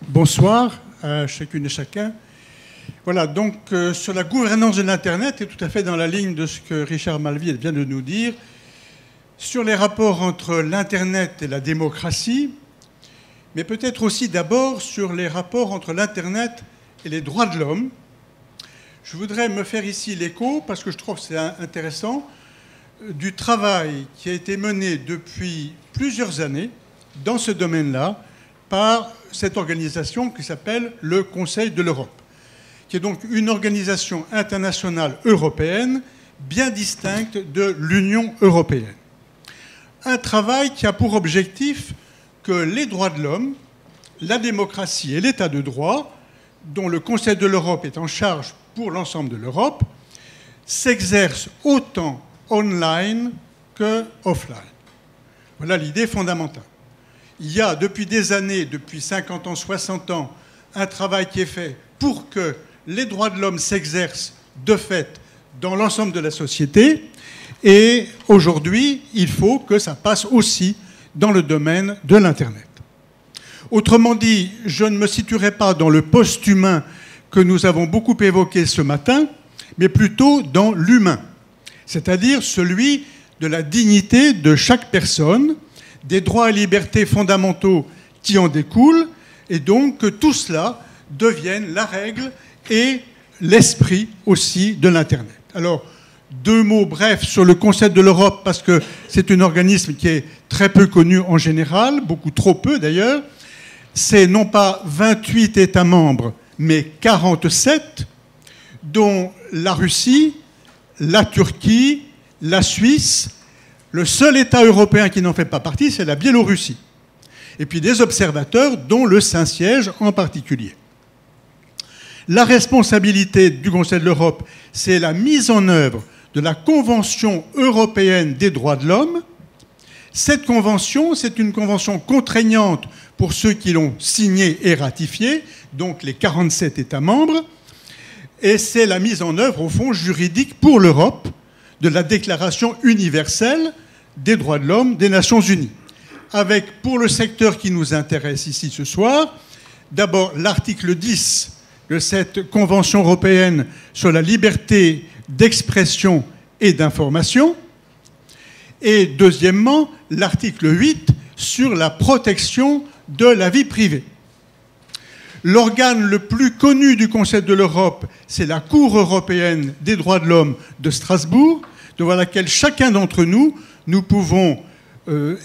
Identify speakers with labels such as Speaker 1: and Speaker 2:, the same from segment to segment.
Speaker 1: Bonsoir à chacune et chacun. Voilà, donc sur la gouvernance de l'Internet, et tout à fait dans la ligne de ce que Richard Malvy vient de nous dire, sur les rapports entre l'Internet et la démocratie, mais peut-être aussi d'abord sur les rapports entre l'Internet et les droits de l'homme. Je voudrais me faire ici l'écho, parce que je trouve que c'est intéressant, du travail qui a été mené depuis plusieurs années dans ce domaine-là par cette organisation qui s'appelle le Conseil de l'Europe, qui est donc une organisation internationale européenne bien distincte de l'Union européenne. Un travail qui a pour objectif que les droits de l'homme, la démocratie et l'état de droit, dont le Conseil de l'Europe est en charge pour l'ensemble de l'Europe, s'exercent autant online que offline. Voilà l'idée fondamentale. Il y a depuis des années, depuis 50 ans, 60 ans, un travail qui est fait pour que les droits de l'homme s'exercent de fait dans l'ensemble de la société. Et aujourd'hui, il faut que ça passe aussi dans le domaine de l'Internet. Autrement dit, je ne me situerai pas dans le post-humain que nous avons beaucoup évoqué ce matin, mais plutôt dans l'humain, c'est-à-dire celui de la dignité de chaque personne, des droits et libertés fondamentaux qui en découlent, et donc que tout cela devienne la règle et l'esprit aussi de l'Internet. Alors, deux mots brefs sur le Conseil de l'Europe, parce que c'est un organisme qui est très peu connu en général, beaucoup trop peu d'ailleurs. C'est non pas 28 États membres, mais 47, dont la Russie, la Turquie, la Suisse. Le seul État européen qui n'en fait pas partie, c'est la Biélorussie. Et puis des observateurs, dont le Saint-Siège en particulier. La responsabilité du Conseil de l'Europe, c'est la mise en œuvre de la Convention européenne des droits de l'homme. Cette convention, c'est une convention contraignante pour ceux qui l'ont signée et ratifiée, donc les 47 États membres, et c'est la mise en œuvre, au fond, juridique pour l'Europe de la Déclaration universelle des droits de l'homme des Nations Unies, avec, pour le secteur qui nous intéresse ici ce soir, d'abord l'article 10 de cette Convention européenne sur la liberté d'expression et d'information, et deuxièmement, l'article 8 sur la protection de la vie privée. L'organe le plus connu du Conseil de l'Europe, c'est la Cour européenne des droits de l'homme de Strasbourg, devant laquelle chacun d'entre nous, nous pouvons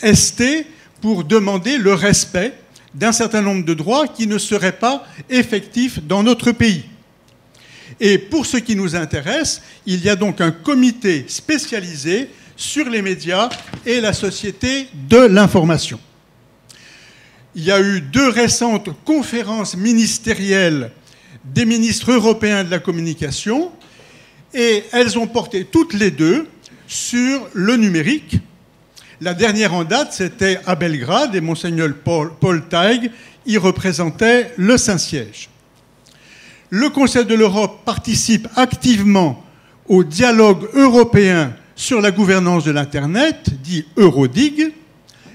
Speaker 1: ester pour demander le respect d'un certain nombre de droits qui ne seraient pas effectifs dans notre pays. Et pour ce qui nous intéresse, il y a donc un comité spécialisé sur les médias et la société de l'information. Il y a eu 2 récentes conférences ministérielles des ministres européens de la communication, et elles ont porté toutes les 2 sur le numérique. La dernière en date, c'était à Belgrade, et Monseigneur Paul Taig y représentait le Saint-Siège. Le Conseil de l'Europe participe activement au dialogue européen sur la gouvernance de l'Internet, dit Eurodig,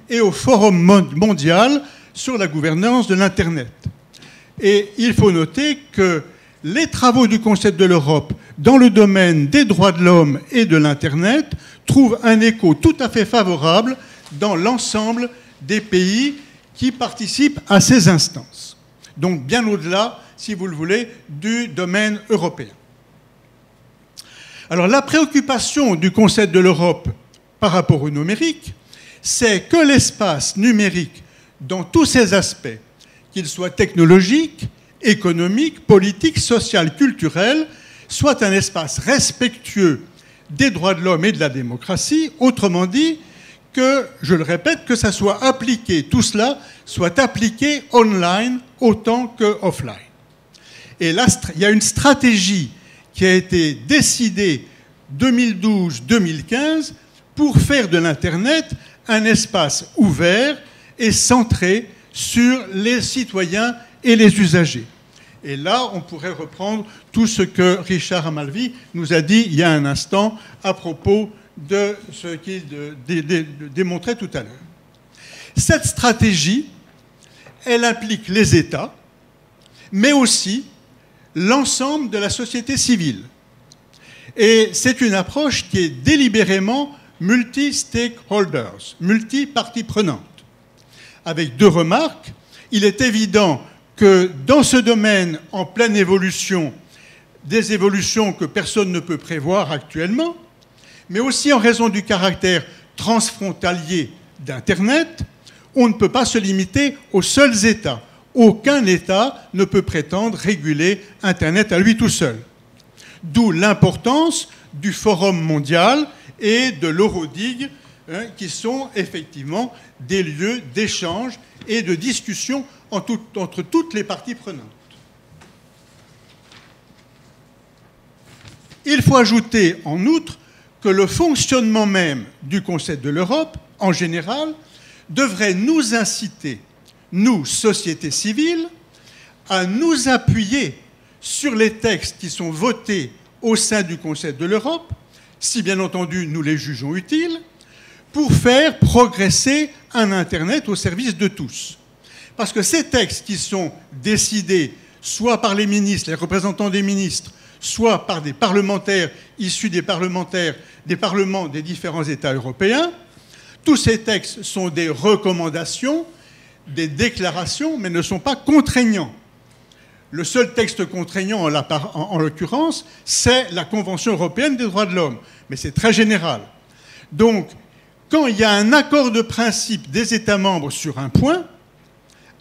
Speaker 1: et au Forum mondial sur la gouvernance de l'Internet. Et il faut noter que les travaux du Conseil de l'Europe dans le domaine des droits de l'homme et de l'Internet trouvent un écho tout à fait favorable dans l'ensemble des pays qui participent à ces instances. Donc bien au-delà, si vous le voulez, du domaine européen. Alors la préoccupation du Conseil de l'Europe par rapport au numérique, c'est que l'espace numérique, dans tous ses aspects, qu'il soit technologique, économique, politique, social, culturel, soit un espace respectueux des droits de l'homme et de la démocratie, autrement dit, que, je le répète, que ça soit appliqué, tout cela soit appliqué online autant que offline. Et là, il y a une stratégie qui a été décidée 2012-2015 pour faire de l'Internet un espace ouvert et centré sur les citoyens et les usagers. Et là, on pourrait reprendre tout ce que Richard Malvy nous a dit il y a un instant à propos de ce qu'il démontrait tout à l'heure. Cette stratégie, elle implique les États, mais aussi l'ensemble de la société civile. Et c'est une approche qui est délibérément multi-stakeholders, multi-parties prenantes. Avec deux remarques. Il est évident que dans ce domaine en pleine évolution, des évolutions que personne ne peut prévoir actuellement, mais aussi en raison du caractère transfrontalier d'Internet, on ne peut pas se limiter aux seuls États. Aucun État ne peut prétendre réguler Internet à lui tout seul. D'où l'importance du Forum mondial et de l'Eurodig, qui sont effectivement des lieux d'échange et de discussion entre toutes les parties prenantes. Il faut ajouter en outre que le fonctionnement même du Conseil de l'Europe, en général, devrait nous inciter, nous, société civile, à nous appuyer sur les textes qui sont votés au sein du Conseil de l'Europe, si bien entendu nous les jugeons utiles, pour faire progresser un Internet au service de tous. Parce que ces textes qui sont décidés soit par les ministres, les représentants des ministres, soit par des parlementaires issus des parlements des différents États européens, tous ces textes sont des recommandations, des déclarations, mais ne sont pas contraignants. Le seul texte contraignant, en l'occurrence, c'est la Convention européenne des droits de l'homme. Mais c'est très général. Donc, quand il y a un accord de principe des États membres sur un point,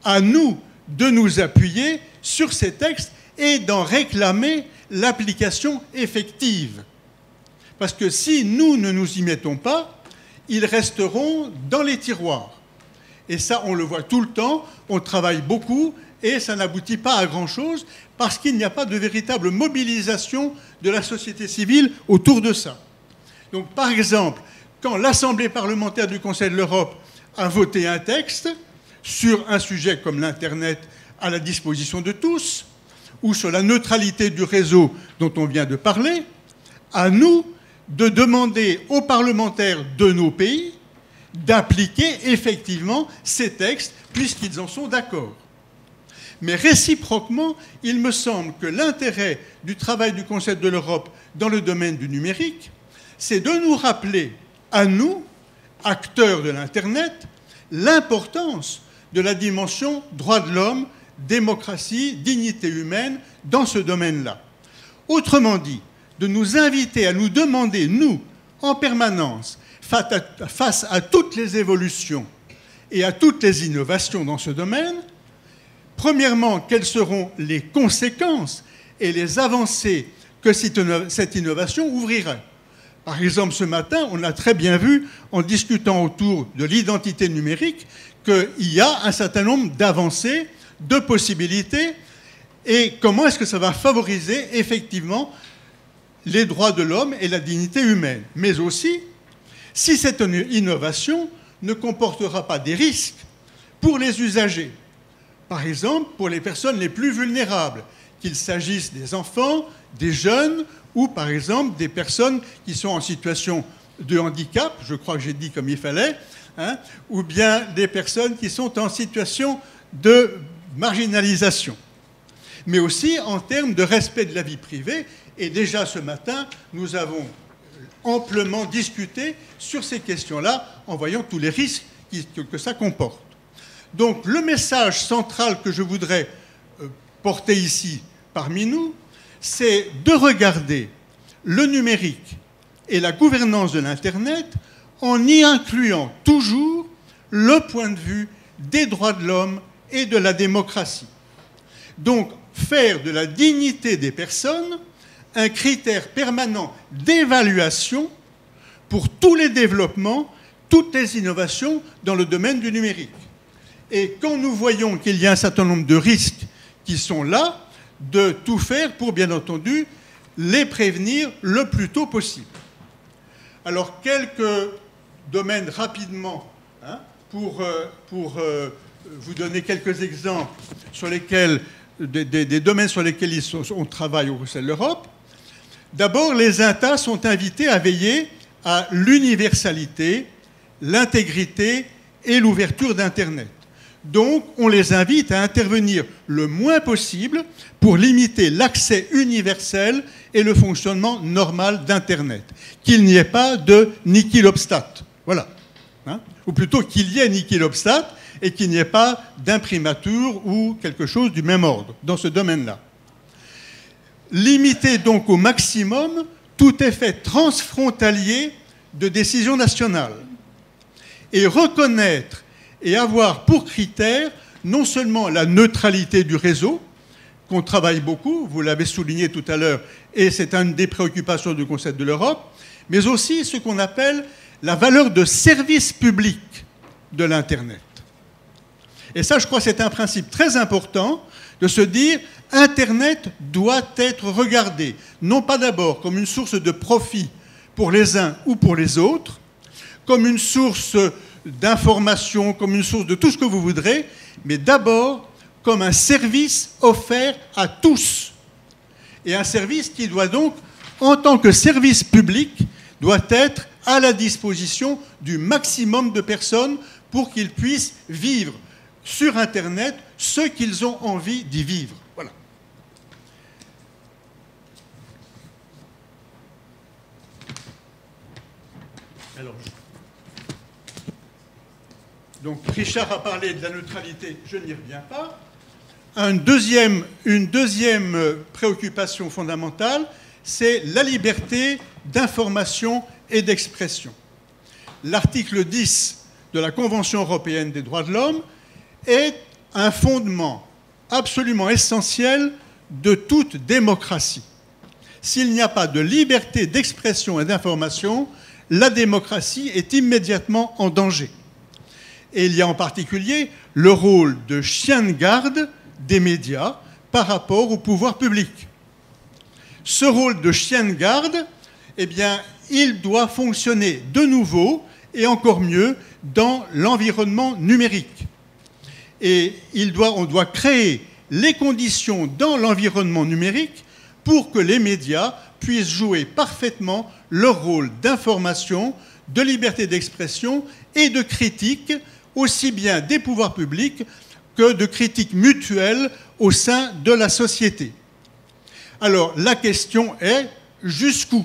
Speaker 1: à nous de nous appuyer sur ces textes et d'en réclamer l'application effective. Parce que si nous ne nous y mettons pas, ils resteront dans les tiroirs. Et ça, on le voit tout le temps, on travaille beaucoup, et ça n'aboutit pas à grand-chose, parce qu'il n'y a pas de véritable mobilisation de la société civile autour de ça. Donc, par exemple, quand l'Assemblée parlementaire du Conseil de l'Europe a voté un texte sur un sujet comme l'Internet à la disposition de tous, ou sur la neutralité du réseau dont on vient de parler, à nous de demander aux parlementaires de nos pays d'appliquer effectivement ces textes, puisqu'ils en sont d'accord. Mais réciproquement, il me semble que l'intérêt du travail du Conseil de l'Europe dans le domaine du numérique, c'est de nous rappeler, à nous, acteurs de l'Internet, l'importance de la dimension droits de l'homme, démocratie, dignité humaine dans ce domaine-là. Autrement dit, de nous inviter à nous demander, nous, en permanence, face à toutes les évolutions et à toutes les innovations dans ce domaine, premièrement, quelles seront les conséquences et les avancées que cette innovation ouvrirait. Par exemple, ce matin, on a très bien vu, en discutant autour de l'identité numérique, qu'il y a un certain nombre d'avancées, de possibilités, et comment est-ce que ça va favoriser effectivement les droits de l'homme et la dignité humaine. Mais aussi, si cette innovation ne comportera pas des risques pour les usagers, par exemple pour les personnes les plus vulnérables, qu'il s'agisse des enfants, des jeunes, ou par exemple des personnes qui sont en situation de handicap, je crois que j'ai dit comme il fallait, ou bien des personnes qui sont en situation de marginalisation. Mais aussi en termes de respect de la vie privée. Et déjà ce matin, nous avons amplement discuté sur ces questions-là en voyant tous les risques que ça comporte. Donc le message central que je voudrais porter ici parmi nous, c'est de regarder le numérique et la gouvernance de l'Internet en y incluant toujours le point de vue des droits de l'homme et de la démocratie. Donc faire de la dignité des personnes un critère permanent d'évaluation pour tous les développements, toutes les innovations dans le domaine du numérique. Et quand nous voyons qu'il y a un certain nombre de risques qui sont là, de tout faire pour, bien entendu, les prévenir le plus tôt possible. Alors, quelques domaines rapidement, pour vous donner quelques exemples sur lesquels, des domaines sur lesquels on travaille au Conseil de l'Europe. D'abord, les INTA sont invités à veiller à l'universalité, l'intégrité et l'ouverture d'Internet. Donc, on les invite à intervenir le moins possible pour limiter l'accès universel et le fonctionnement normal d'Internet. Qu'il n'y ait pas de niquilobstat. Voilà. Hein? Ou plutôt qu'il y ait niquilobstat et qu'il n'y ait pas d'imprimatur ou quelque chose du même ordre dans ce domaine-là. Limiter donc au maximum tout effet transfrontalier de décision nationale et reconnaître et avoir pour critère non seulement la neutralité du réseau, qu'on travaille beaucoup, vous l'avez souligné tout à l'heure, et c'est une des préoccupations du Conseil de l'Europe, mais aussi ce qu'on appelle la valeur de service public de l'Internet. Et ça, je crois que c'est un principe très important de se dire Internet doit être regardé, non pas d'abord comme une source de profit pour les uns ou pour les autres, comme une source d'information, comme une source de tout ce que vous voudrez, mais d'abord comme un service offert à tous. Et un service qui doit donc, en tant que service public, doit être à la disposition du maximum de personnes pour qu'ils puissent vivre sur Internet ce qu'ils ont envie d'y vivre. Voilà. Alors, donc, Richard a parlé de la neutralité, je n'y reviens pas. Une deuxième préoccupation fondamentale, c'est la liberté d'information et d'expression. L'article 10 de la Convention européenne des droits de l'homme est un fondement absolument essentiel de toute démocratie. S'il n'y a pas de liberté d'expression et d'information, la démocratie est immédiatement en danger. Et il y a en particulier le rôle de chien de garde des médias par rapport au pouvoir public. Ce rôle de chien de garde, eh bien, il doit fonctionner de nouveau et encore mieux dans l'environnement numérique. Et on doit créer les conditions dans l'environnement numérique pour que les médias puissent jouer parfaitement leur rôle d'information, de liberté d'expression et de critique, aussi bien des pouvoirs publics que de critique mutuelle au sein de la société. Alors, la question est jusqu'où ?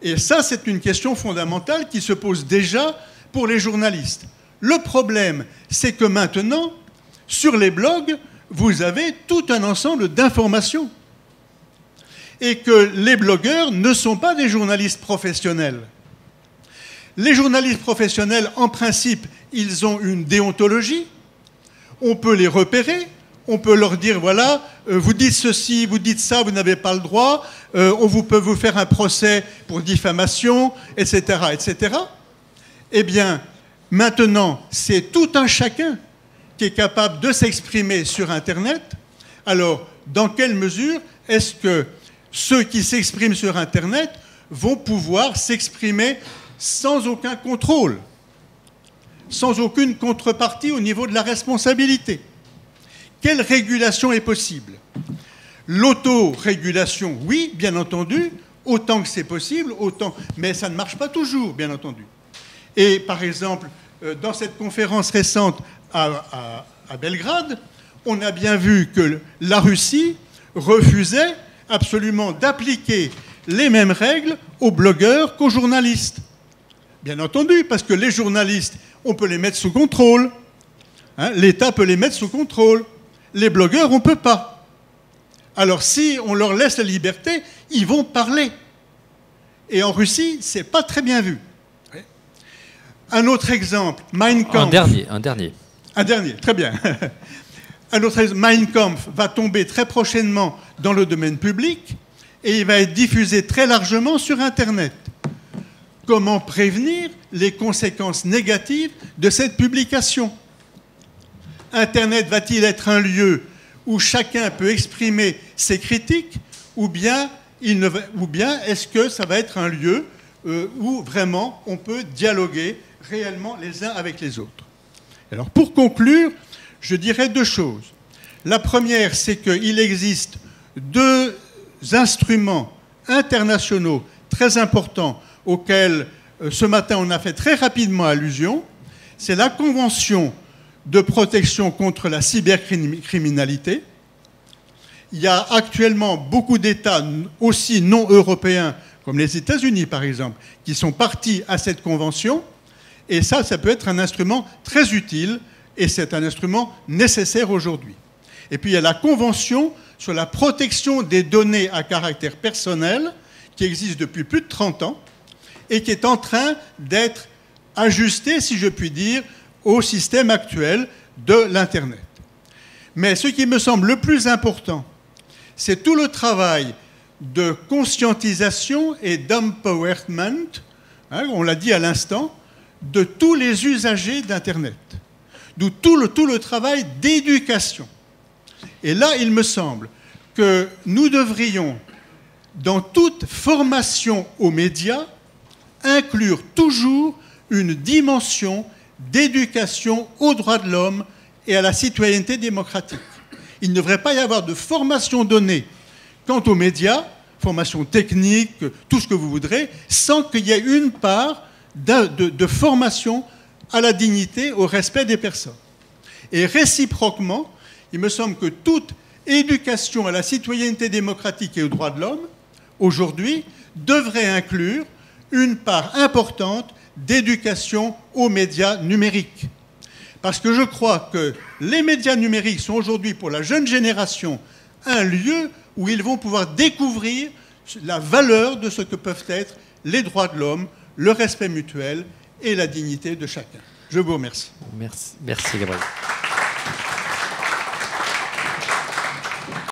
Speaker 1: Et ça, c'est une question fondamentale qui se pose déjà pour les journalistes. Le problème, c'est que maintenant, sur les blogs, vous avez tout un ensemble d'informations. Et que les blogueurs ne sont pas des journalistes professionnels. Les journalistes professionnels, en principe, ils ont une déontologie. On peut les repérer. On peut leur dire, voilà, vous dites ceci, vous dites ça, vous n'avez pas le droit. On peut vous faire un procès pour diffamation, etc., etc. Eh bien, maintenant, c'est tout un chacun qui est capable de s'exprimer sur Internet. Alors, dans quelle mesure est-ce que ceux qui s'expriment sur Internet vont pouvoir s'exprimer sans aucun contrôle, sans aucune contrepartie au niveau de la responsabilité? Quelle régulation est possible? L'autorégulation, oui, bien entendu, autant que c'est possible, autant, mais ça ne marche pas toujours, bien entendu. Et par exemple, dans cette conférence récente à Belgrade, on a bien vu que la Russie refusait absolument d'appliquer les mêmes règles aux blogueurs qu'aux journalistes. Bien entendu, parce que les journalistes, on peut les mettre sous contrôle. Hein, l'État peut les mettre sous contrôle. Les blogueurs, on ne peut pas. Alors si on leur laisse la liberté, ils vont parler. Et en Russie, ce n'est pas très bien vu. Un autre exemple, Mein Kampf.
Speaker 2: Un dernier,
Speaker 1: très bien. Un autre exemple, Mein Kampf va tomber très prochainement dans le domaine public et il va être diffusé très largement sur Internet. Comment prévenir les conséquences négatives de cette publication? Internet va-t-il être un lieu où chacun peut exprimer ses critiques ou bien est-ce que ça va être un lieu où vraiment on peut dialoguer réellement les uns avec les autres? Alors pour conclure, je dirais deux choses. La première, c'est qu'il existe deux instruments internationaux très importants auxquels ce matin on a fait très rapidement allusion. C'est la Convention de protection contre la cybercriminalité. Il y a actuellement beaucoup d'États, aussi non européens, comme les États-Unis par exemple, qui sont partis à cette convention. Et ça peut être un instrument très utile, et c'est un instrument nécessaire aujourd'hui. Et puis il y a la Convention sur la protection des données à caractère personnel, qui existe depuis plus de 30 ans, et qui est en train d'être ajustée, si je puis dire, au système actuel de l'Internet. Mais ce qui me semble le plus important, c'est tout le travail de conscientisation et d'empowerment, hein, on l'a dit à l'instant, de tous les usagers d'Internet. D'où tout le travail d'éducation. Et là, il me semble que nous devrions, dans toute formation aux médias, inclure toujours une dimension d'éducation aux droits de l'homme et à la citoyenneté démocratique. Il ne devrait pas y avoir de formation donnée quant aux médias, formation technique, tout ce que vous voudrez, sans qu'il y ait une part de formation à la dignité, au respect des personnes. Et réciproquement, il me semble que toute éducation à la citoyenneté démocratique et aux droits de l'homme, aujourd'hui, devrait inclure une part importante d'éducation aux médias numériques. Parce que je crois que les médias numériques sont aujourd'hui, pour la jeune génération, un lieu où ils vont pouvoir découvrir la valeur de ce que peuvent être les droits de l'homme, le respect mutuel et la dignité de chacun. Je vous remercie.
Speaker 2: Merci Gabriel.